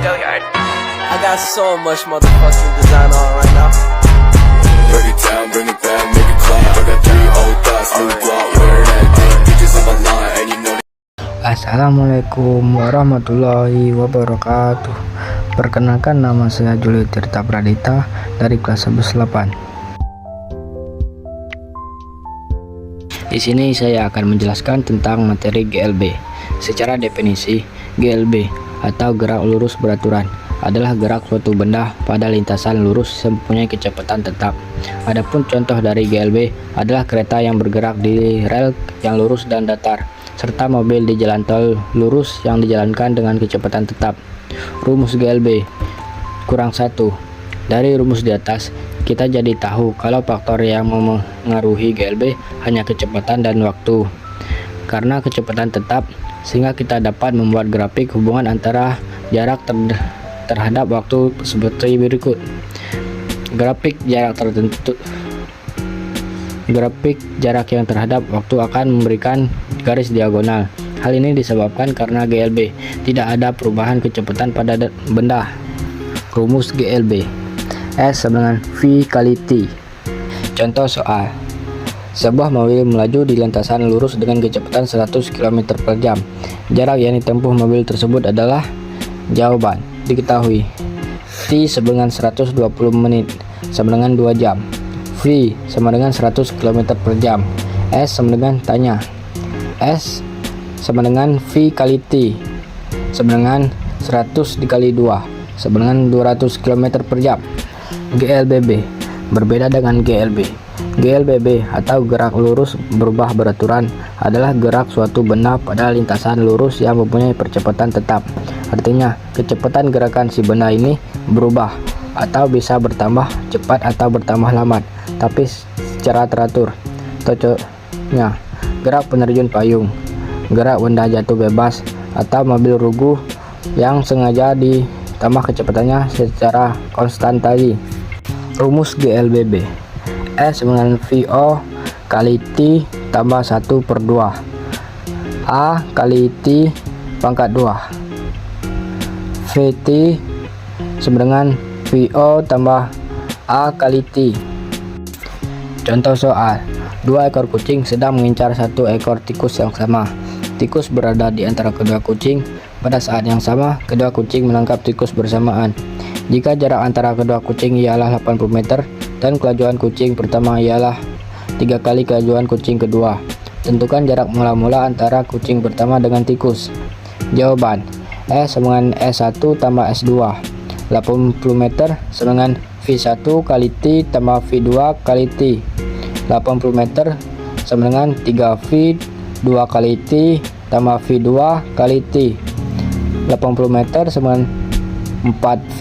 I got so much motherfucking design on right now. Break it down, bring it back, make it clap. I got 3 old thoughts, new block, where that thing. Bitches on my line, and you know. Assalamualaikum warahmatullahi wabarakatuh. Perkenalkan, nama saya Juli Tirta Pradita dari kelas 11-8. Di sini saya akan menjelaskan tentang materi GLB. Secara definisi, GLB atau gerak lurus beraturan adalah gerak suatu benda pada lintasan lurus yang mempunyai kecepatan tetap. Adapun contoh dari GLB adalah kereta yang bergerak di rel yang lurus dan datar, serta mobil di jalan tol lurus yang dijalankan dengan kecepatan tetap. Rumus GLB kurang 1. Dari rumus di atas, kita jadi tahu kalau faktor yang memengaruhi GLB hanya kecepatan dan waktu. Karena kecepatan tetap, sehingga kita dapat membuat grafik hubungan antara jarak terhadap waktu seperti berikut. Grafik jarak tertentu. Grafik jarak yang terhadap waktu akan memberikan garis diagonal. Hal ini disebabkan karena GLB tidak ada perubahan kecepatan pada benda. Rumus GLB S sama dengan V kali T. Contoh soal: sebuah mobil melaju di lintasan lurus dengan kecepatan 100 km per jam. Jarak yang ditempuh mobil tersebut adalah. Jawaban diketahui. T sama dengan 120 menit sama dengan 2 jam. V sama dengan 100 km per jam. S sama dengan tanya. S sama dengan V kali T sama dengan 100 dikali 2 sama dengan 200 km per jam. GLBB berbeda dengan GLB. GLBB atau gerak lurus berubah beraturan adalah gerak suatu benda pada lintasan lurus yang mempunyai percepatan tetap. Artinya, kecepatan gerakan si benda ini berubah atau bisa bertambah cepat atau bertambah lambat, tapi secara teratur. Contohnya, gerak penerjun payung, gerak benda jatuh bebas, atau mobil ruguh yang sengaja ditambah kecepatannya secara konstan tadi. Rumus GLBB S dengan VO kali T tambah 1/2 A kali T pangkat 2 VT sama dengan VO tambah A kali T. Contoh soal: 2 ekor kucing sedang mengincar 1 ekor tikus yang sama. Tikus berada di antara kedua kucing. Pada saat yang sama, kedua kucing menangkap tikus bersamaan. Jika jarak antara kedua kucing ialah 80 meter dan kelajuan kucing pertama ialah 3 kali kelajuan kucing kedua, tentukan jarak mula-mula antara kucing pertama dengan tikus. Jawaban: S sama dengan S1 tambah S2. 80 meter sama dengan V1 kali T tambah V2 kali T. 80 meter sama dengan 3V 2 kali T tambah V2 kali T. 80 meter sama dengan 4V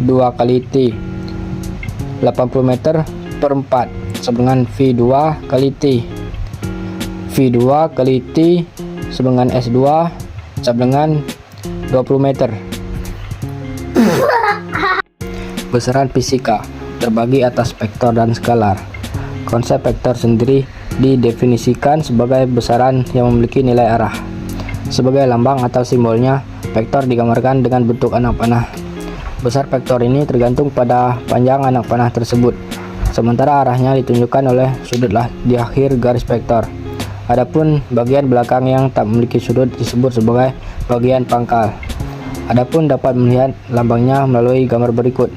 2 kali T. 80 meter per 4 sama dengan V2 kali T. V2 kali T sama dengan S2 sama dengan 20 meter. Besaran fisika terbagi atas vektor dan skalar. Konsep vektor sendiri didefinisikan sebagai besaran yang memiliki nilai arah. Sebagai lambang atau simbolnya, vektor digambarkan dengan bentuk anak panah. Besar vektor ini tergantung pada panjang anak panah tersebut, sementara arahnya ditunjukkan oleh sudut di akhir garis vektor. Adapun bagian belakang yang tak memiliki sudut disebut sebagai bagian pangkal. Adapun dapat melihat lambangnya melalui gambar berikut.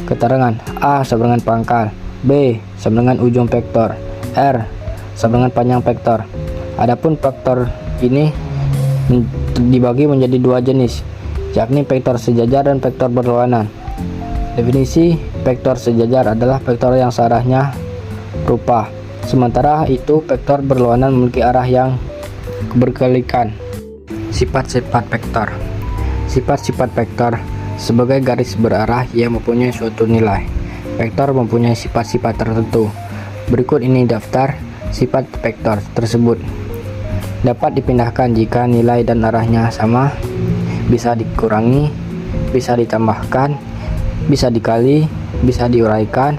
Keterangan: A sama dengan pangkal, B sama dengan ujung vektor, R sama dengan panjang vektor. Adapun vektor ini dibagi menjadi 2 jenis, yakni vektor sejajar dan vektor berlawanan. Definisi vektor sejajar adalah vektor yang searahnya rupa, sementara itu vektor berlawanan memiliki arah yang berkelikan. Sifat-sifat vektor. Sifat-sifat vektor sebagai garis berarah yang mempunyai suatu nilai. Vektor mempunyai sifat-sifat tertentu. Berikut ini daftar sifat vektor tersebut. Dapat dipindahkan jika nilai dan arahnya sama, bisa dikurangi, bisa ditambahkan, bisa dikali, bisa diuraikan.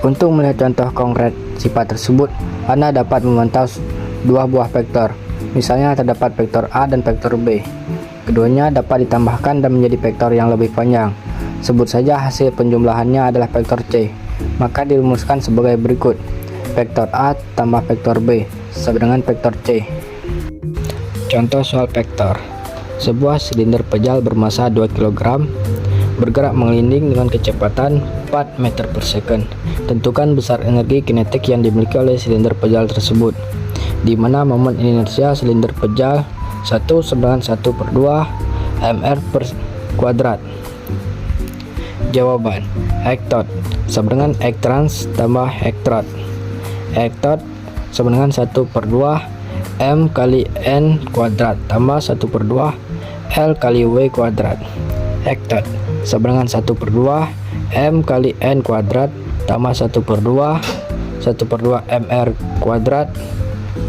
Untuk melihat contoh konkret sifat tersebut, Anda dapat memantau 2 buah vektor. Misalnya terdapat vektor A dan vektor B. Keduanya dapat ditambahkan dan menjadi vektor yang lebih panjang. Sebut saja hasil penjumlahannya adalah vektor C. Maka dirumuskan sebagai berikut. Vektor A tambah vektor B sama dengan vektor C. Contoh soal vektor. Sebuah silinder pejal bermassa 2 kg bergerak mengelinding dengan kecepatan 4 meter per second. Tentukan besar energi kinetik yang dimiliki oleh silinder pejal tersebut, di mana momen inersia silinder pejal 1 sama dengan 1/2 mr per kuadrat. Jawaban: hektot sama dengan hektrans tambah hektot. Hektot sama dengan 1/2 m kali n kuadrat tambah 1/2 l kali w kuadrat. Hektot sama dengan 1/2 m kali n kuadrat tambah 1/2 mr kuadrat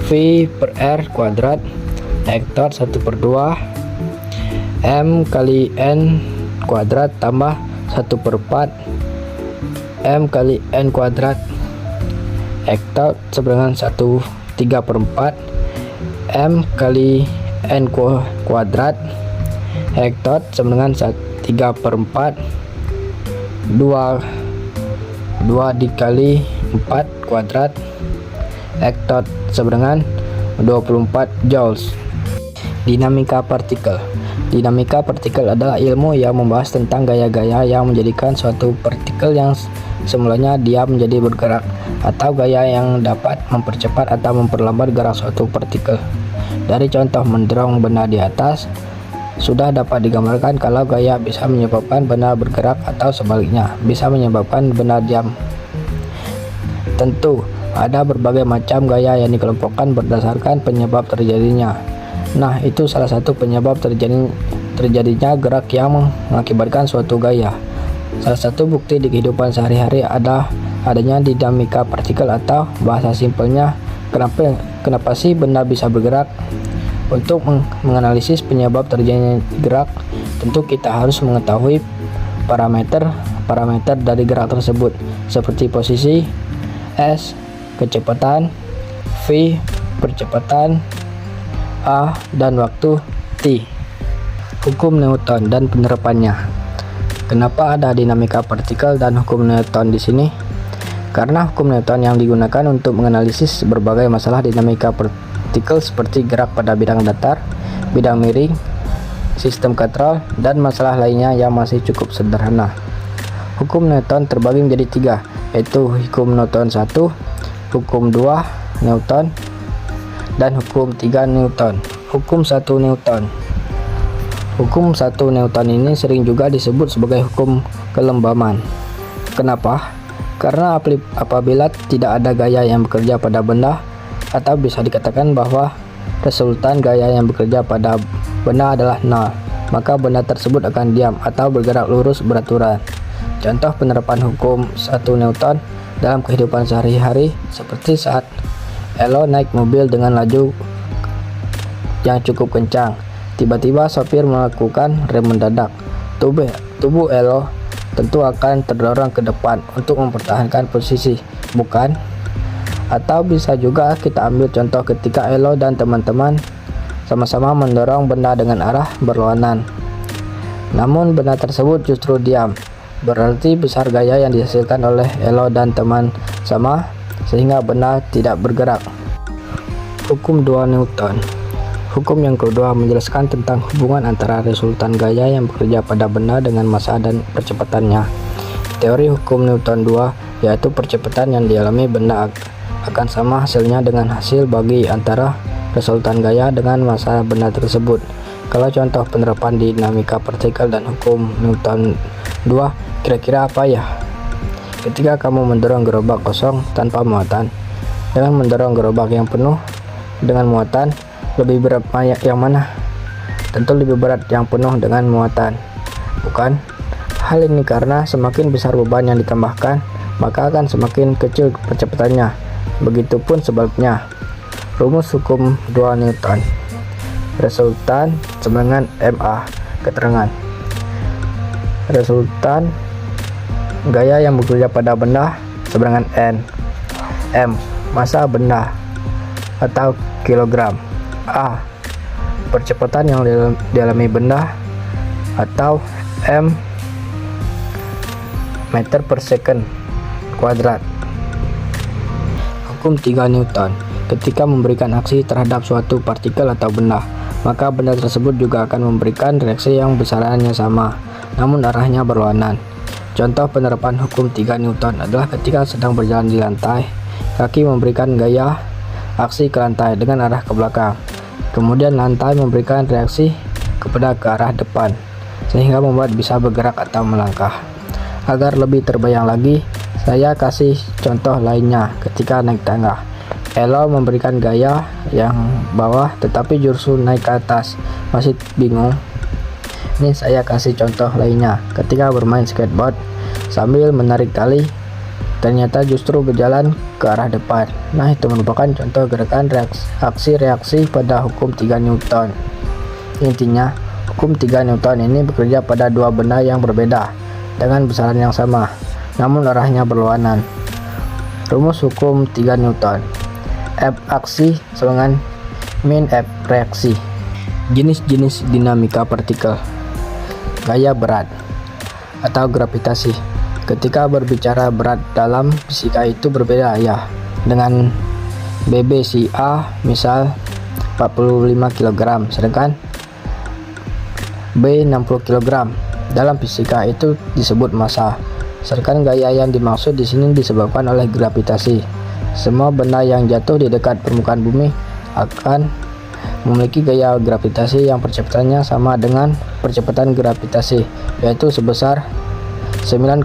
v per r kuadrat. Hektot 1/2 m kali n kuadrat tambah 1/4 m kali n kuadrat. Hektot sama dengan 1/3/4 m kali n kuadrat. Hektot sama dengan 3/4 2 dikali 4 kuadrat. Hektot sama dengan 24 joules. Dinamika partikel. Dinamika partikel adalah ilmu yang membahas tentang gaya-gaya yang menjadikan suatu partikel yang semulanya diam menjadi bergerak, atau gaya yang dapat mempercepat atau memperlambat gerak suatu partikel. Dari contoh mendorong benda di atas, sudah dapat digambarkan kalau gaya bisa menyebabkan benda bergerak atau sebaliknya, bisa menyebabkan benda diam. Tentu, ada berbagai macam gaya yang dikelompokkan berdasarkan penyebab terjadinya. Nah, itu salah satu penyebab terjadinya gerak yang mengakibatkan suatu gaya. Salah satu bukti di kehidupan sehari-hari adanya dinamika partikel, atau bahasa simpelnya, kenapa sih benda bisa bergerak? Untuk menganalisis penyebab terjadinya gerak, tentu kita harus mengetahui parameter dari gerak tersebut, seperti posisi, S, kecepatan, V, percepatan, A, dan waktu, T. Hukum Newton dan penerapannya. Kenapa ada dinamika partikel dan hukum Newton di sini? Karena hukum Newton yang digunakan untuk menganalisis berbagai masalah dinamika partikel seperti gerak pada bidang datar, bidang miring, sistem kontrol, dan masalah lainnya yang masih cukup sederhana. Hukum Newton terbagi menjadi 3, yaitu hukum Newton 1, hukum 2 Newton, dan hukum 3 Newton. Hukum 1 Newton. Hukum 1 Newton ini sering juga disebut sebagai hukum kelembaman. Kenapa? Karena apabila tidak ada gaya yang bekerja pada benda, atau bisa dikatakan bahwa resultan gaya yang bekerja pada benda adalah nol, maka benda tersebut akan diam atau bergerak lurus beraturan. Contoh penerapan hukum 1 Newton dalam kehidupan sehari-hari seperti saat Elo naik mobil dengan laju yang cukup kencang. Tiba-tiba sopir melakukan rem mendadak. Tubuh Elo tentu akan terdorong ke depan untuk mempertahankan posisi, bukan? Atau bisa juga kita ambil contoh ketika Elo dan teman-teman sama-sama mendorong benda dengan arah berlawanan. Namun benda tersebut justru diam. Berarti besar gaya yang dihasilkan oleh Elo dan teman sama, sehingga benda tidak bergerak. Hukum 2 Newton. Hukum yang kedua menjelaskan tentang hubungan antara resultan gaya yang bekerja pada benda dengan massa dan percepatannya. Teori hukum Newton 2, yaitu percepatan yang dialami benda akan sama hasilnya dengan hasil bagi antara resultan gaya dengan massa benda tersebut. Kalau contoh penerapan dinamika partikel dan hukum Newton 2, kira-kira apa ya? Ketika kamu mendorong gerobak kosong tanpa muatan dengan mendorong gerobak yang penuh dengan muatan, lebih berat yang mana? Tentu lebih berat yang penuh dengan muatan, bukan? Hal ini karena semakin besar beban yang ditambahkan, maka akan semakin kecil percepatannya. Begitupun sebaliknya. Rumus hukum 2 Newton. Resultan sama dengan MA. Keterangan. Resultan gaya yang bekerja pada benda sama dengan N. M, massa benda atau kilogram. A, percepatan yang dialami benda atau m meter per second kuadrat. Hukum 3 Newton. Ketika memberikan aksi terhadap suatu partikel atau benda, maka benda tersebut juga akan memberikan reaksi yang besarannya sama, namun arahnya berlawanan. Contoh penerapan hukum 3 Newton adalah ketika sedang berjalan di lantai, kaki memberikan gaya aksi ke lantai dengan arah ke belakang. Kemudian lantai memberikan reaksi ke arah depan, sehingga membuat bisa bergerak atau melangkah. Agar lebih terbayang lagi, saya kasih contoh lainnya ketika naik tangga. Elo memberikan gaya yang bawah tetapi justru naik ke atas. Masih bingung? Ini saya kasih contoh lainnya ketika bermain skateboard sambil menarik tali, ternyata justru berjalan ke arah depan. Nah, itu merupakan contoh gerakan aksi-reaksi pada hukum 3 Newton. Intinya, hukum 3 Newton ini bekerja pada dua benda yang berbeda dengan besaran yang sama, namun arahnya berlawanan. Rumus hukum 3 Newton. F aksi dengan min F reaksi. Jenis-jenis dinamika partikel. Gaya berat atau gravitasi. Ketika berbicara berat dalam fisika itu berbeda ya. Dengan BBC misal 45 kg, sedangkan B 60 kg. Dalam fisika itu disebut massa. Sedangkan gaya yang dimaksud di sini disebabkan oleh gravitasi. Semua benda yang jatuh di dekat permukaan bumi akan memiliki gaya gravitasi yang percepatannya sama dengan percepatan gravitasi, yaitu sebesar 9,8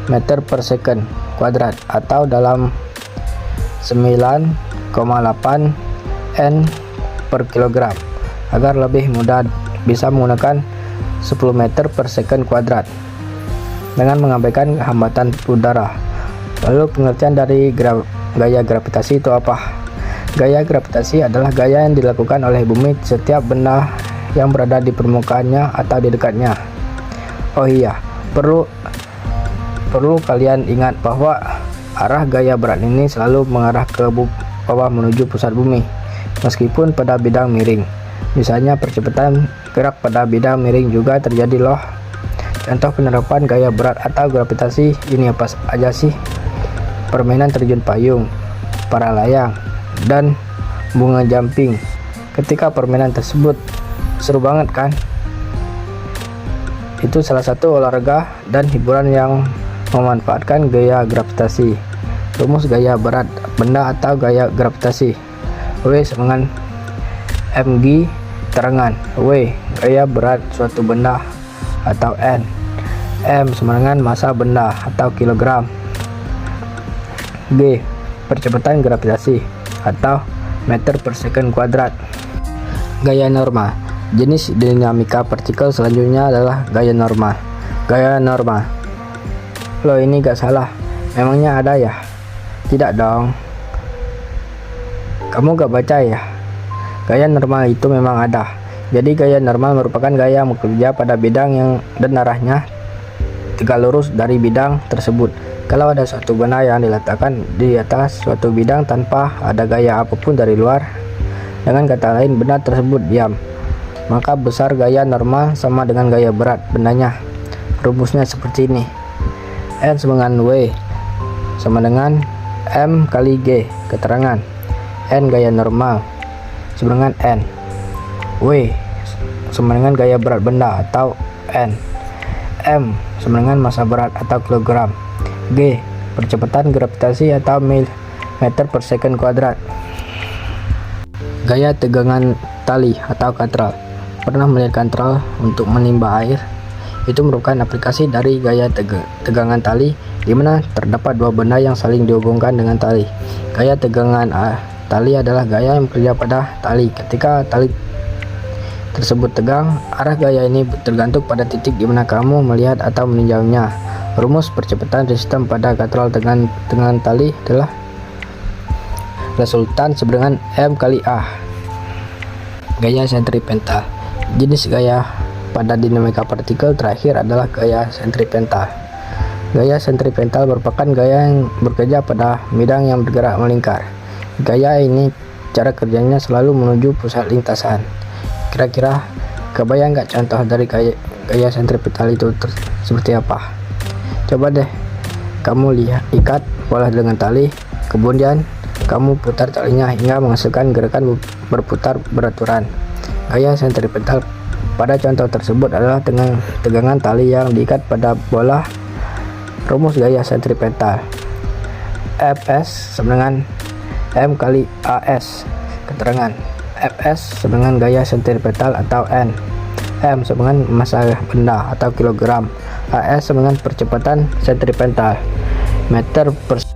meter per second kuadrat atau dalam 9,8 N per kilogram. Agar lebih mudah bisa menggunakan 10 meter per second kuadrat dengan mengabaikan hambatan udara. Lalu pengertian dari gaya gravitasi itu apa? Gaya gravitasi adalah gaya yang dilakukan oleh bumi setiap benda yang berada di permukaannya atau di dekatnya. Oh iya, perlu kalian ingat bahwa arah gaya berat ini selalu mengarah ke bawah menuju pusat bumi, meskipun pada bidang miring. Misalnya percepatan gerak pada bidang miring juga terjadi loh. Contoh penerapan gaya berat atau gravitasi ini apa aja sih? Permainan terjun payung, para layang, dan bunga jumping. Ketika permainan tersebut seru banget kan? Itu salah satu olahraga dan hiburan yang memanfaatkan gaya gravitasi. Rumus gaya berat benda atau gaya gravitasi. W sama mg terangan. W gaya berat suatu benda atau N. M sama dengan massa benda atau kilogram. G percepatan gravitasi atau meter per second kuadrat. Gaya norma. Jenis dinamika partikel selanjutnya adalah gaya norma. Gaya norma. Loh, ini gak salah. Memangnya ada ya? Tidak dong. Kamu gak baca ya? Gaya normal itu memang ada. Jadi gaya normal merupakan gaya yang bekerja pada bidang yang dan arahnya tegak lurus dari bidang tersebut. Kalau ada suatu benda yang diletakkan di atas suatu bidang tanpa ada gaya apapun dari luar, dengan kata lain benda tersebut diam, maka besar gaya normal sama dengan gaya berat bendanya. Rumusnya seperti ini. N sama dengan W sama dengan M kali G keterangan. N gaya normal sama dengan N. W sama dengan gaya berat benda atau N. M sama dengan massa berat atau kilogram. G percepatan gravitasi atau meter per second kuadrat. Gaya tegangan tali atau katral. Pernah melihat katral untuk menimba air? Itu merupakan aplikasi dari gaya tegangan tali, di mana terdapat dua benda yang saling dihubungkan dengan tali. Gaya tegangan tali adalah gaya yang bekerja pada tali. Ketika tali tersebut tegang, arah gaya ini tergantung pada titik di mana kamu melihat atau meninjaunya. Rumus percepatan sistem pada katral dengan tali adalah resultan sama dengan M kali A. Gaya sentripetal. Jenis gaya pada dinamika partikel terakhir adalah gaya sentripetal. Gaya sentripetal merupakan gaya yang bekerja pada bidang yang bergerak melingkar. Gaya ini cara kerjanya selalu menuju pusat lintasan. Kira-kira kebayang nggak contoh dari gaya sentripetal itu seperti apa? Coba deh kamu lihat, ikat bola dengan tali, kemudian kamu putar talinya hingga menghasilkan gerakan berputar beraturan. Gaya sentripetal pada contoh tersebut adalah dengan tegangan tali yang diikat pada bola. Rumus gaya sentripetal: Fs sama dengan M kali AS. Keterangan: Fs sama dengan gaya sentripetal atau N, M sama dengan massa benda atau kilogram, AS sama dengan percepatan sentripetal, meter per